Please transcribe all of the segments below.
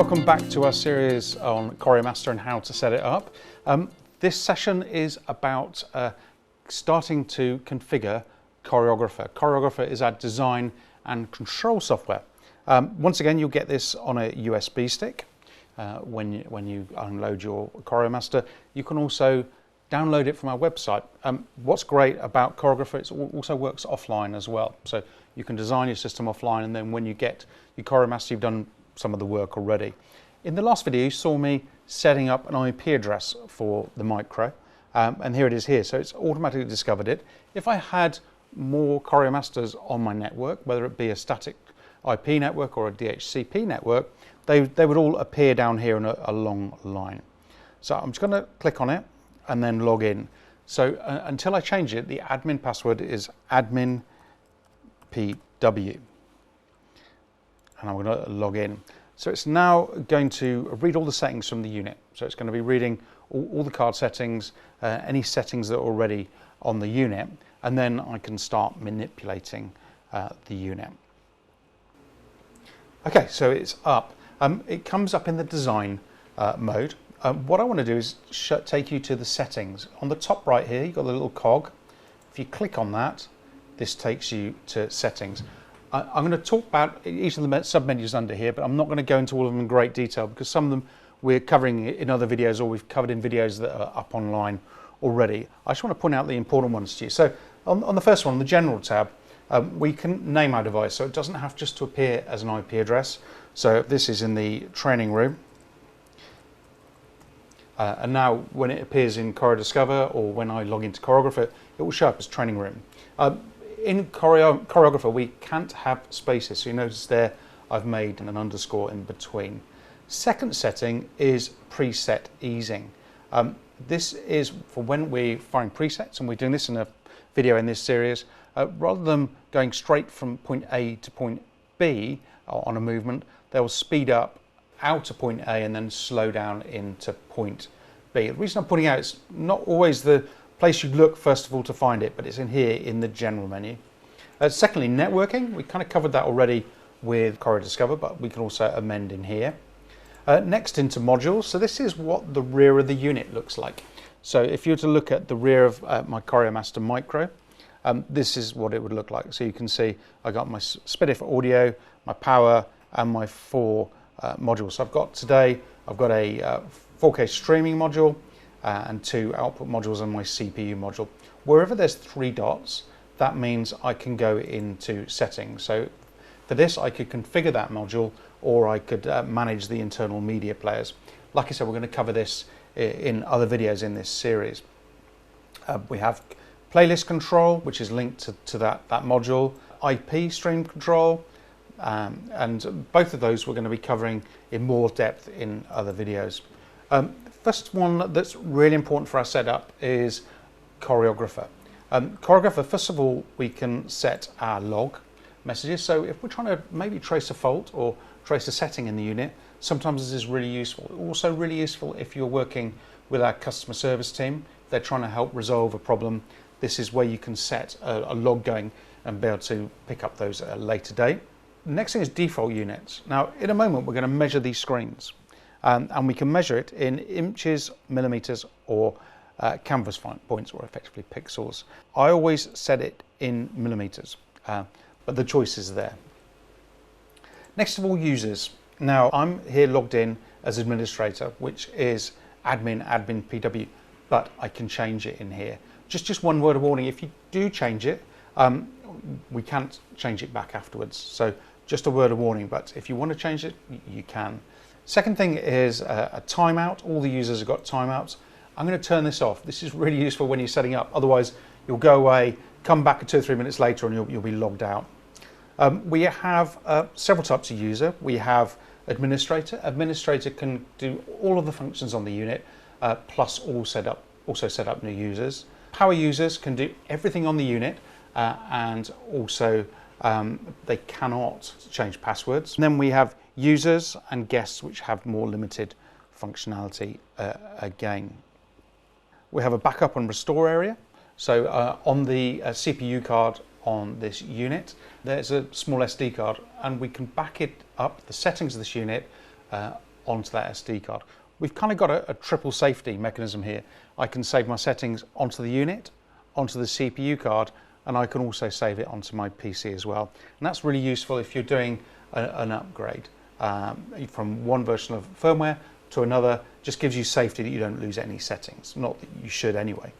Welcome back to our series on CORIOmaster and how to set it up. This session is about starting to configure CORIOgrapher. CORIOgrapher is our design and control software. Once again, you'll get this on a USB stick when you unload your CORIOmaster. You can also download it from our website. What's great about CORIOgrapher, it also works offline as well. So you can design your system offline, and then when you get your CORIOmaster, you've done some of the work already. In the last video, you saw me setting up an IP address for the micro, and here it is here. So it's automatically discovered it. If I had more CORIOmasters on my network, whether it be a static IP network or a DHCP network, they would all appear down here in a long line. So I'm just going to click on it and then log in. So until I change it, the admin password is admin pw. And I'm going to log in. So it's now going to read all the settings from the unit. So it's going to be reading all the card settings, any settings that are already on the unit, and then I can start manipulating the unit. Okay, so it's up. It comes up in the design mode. What I want to do is take you to the settings. On the top right here, you've got the little cog. If you click on that, this takes you to settings. I'm going to talk about each of the sub-menus under here, but I'm not going to go into all of them in great detail because some of them we're covering in other videos or we've covered in videos that are up online already. I just want to point out the important ones to you. So on the first one, the General tab, we can name our device, so it doesn't have just to appear as an IP address. So if this is in the training room, and now when it appears in CorioDiscover or when I log into CORIOgrapher, it will show up as training room. In CORIOgrapher, we can't have spaces, so you notice there I've made an underscore in between. Second setting is preset easing. This is for when we're firing presets, and we're doing this in a video in this series. Rather than going straight from point A to point B on a movement, they'll speed up out to point A and then slow down into point B. The reason I'm putting out is not always the place you'd look first of all to find it, but it's in here in the general menu. Secondly, networking. We kind of covered that already with CorioDiscover, but we can also amend in here. Next into modules. So this is what the rear of the unit looks like. So if you were to look at the rear of my CORIOmaster Micro, this is what it would look like. So you can see I got my splitter for audio, my power, and my 4 modules. So I've got a 4K streaming module, and 2 output modules and my CPU module. Wherever there's 3 dots, that means I can go into settings. So for this, I could configure that module, or I could manage the internal media players. Like I said, we're going to cover this in other videos in this series. We have playlist control, which is linked to that module, IP stream control, and both of those we're going to be covering in more depth in other videos. First one that's really important for our setup is CORIOgrapher. CORIOgrapher, first of all, we can set our log messages. So if we're trying to maybe trace a fault or trace a setting in the unit, sometimes this is really useful. Also really useful if you're working with our customer service team. If they're trying to help resolve a problem, this is where you can set a log going and be able to pick up those at a later date. Next thing is default units. Now, in a moment, we're going to measure these screens. And we can measure it in inches, millimeters, or canvas points, or effectively pixels. I always set it in millimeters, but the choice is there. Next of all, users. Now, I'm here logged in as administrator, which is admin pw, but I can change it in here. Just one word of warning, if you do change it, we can't change it back afterwards. So just a word of warning, but if you want to change it, you can. Second thing is a timeout. All the users have got timeouts. I'm going to turn this off. This is really useful when you're setting up. Otherwise, you'll go away, come back 2 or 3 minutes later, and you'll be logged out. We have several types of user. We have administrator. Administrator can do all of the functions on the unit, plus also set up new users. Power users can do everything on the unit, and also they cannot change passwords. And then we have users and guests, which have more limited functionality again. We have a backup and restore area. So on the CPU card on this unit, there's a small SD card, and we can back it up, the settings of this unit, onto that SD card. We've kind of got a triple safety mechanism here. I can save my settings onto the unit, onto the CPU card, and I can also save it onto my PC as well. And that's really useful if you're doing an upgrade from one version of firmware to another. Just gives you safety that you don't lose any settings, not that you should anyway.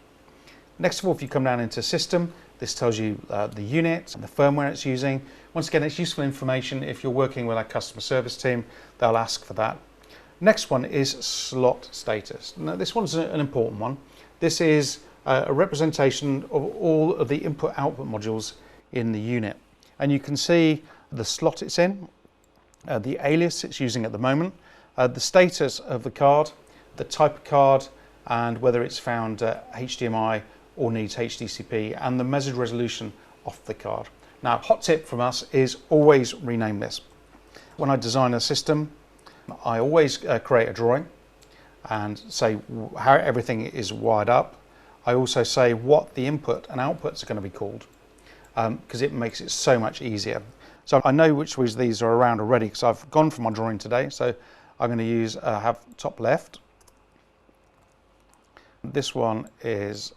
Next of all, if you come down into System, this tells you the unit and the firmware it's using. Once again, it's useful information. If you're working with a customer service team, they'll ask for that. Next one is slot status. Now, this one's an important one. This is a representation of all of the input-output modules in the unit. And you can see the slot it's in, the alias it's using at the moment, the status of the card, the type of card, and whether it's found HDMI or needs HDCP, and the measured resolution of the card. Now, hot tip from us is always rename this. When I design a system, I always create a drawing and say how everything is wired up. I also say what the input and outputs are going to be called, because it makes it so much easier. So I know which ones these are around already because I've gone for my drawing today. So I'm going to use have top left. This one is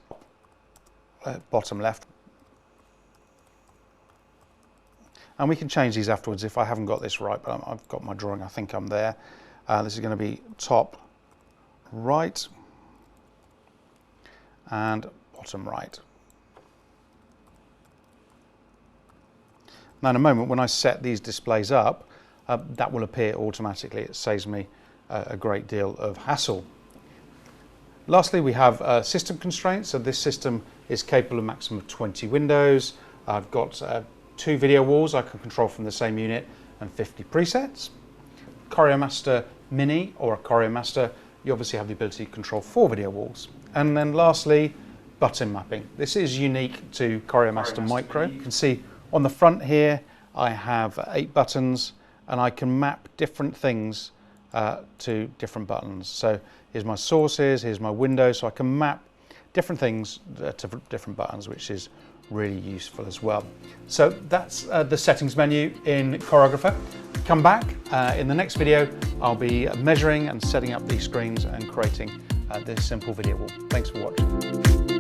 bottom left. And we can change these afterwards if I haven't got this right, but I've got my drawing, I think I'm there. This is going to be top right and bottom right. Now in a moment, when I set these displays up, that will appear automatically. It saves me a great deal of hassle. Lastly, we have system constraints. So this system is capable of maximum of 20 windows. I've got 2 video walls I can control from the same unit and 50 presets. CORIOmaster Mini or a CORIOmaster, you obviously have the ability to control 4 video walls. And then lastly, button mapping. This is unique to CORIOmaster Micro. You can see on the front here, I have 8 buttons and I can map different things to different buttons. So here's my sources, here's my windows, so I can map different things to different buttons, which is really useful as well. So that's the settings menu in CORIOgrapher. Come back in the next video. I'll be measuring and setting up these screens and creating this simple video wall. Thanks for watching.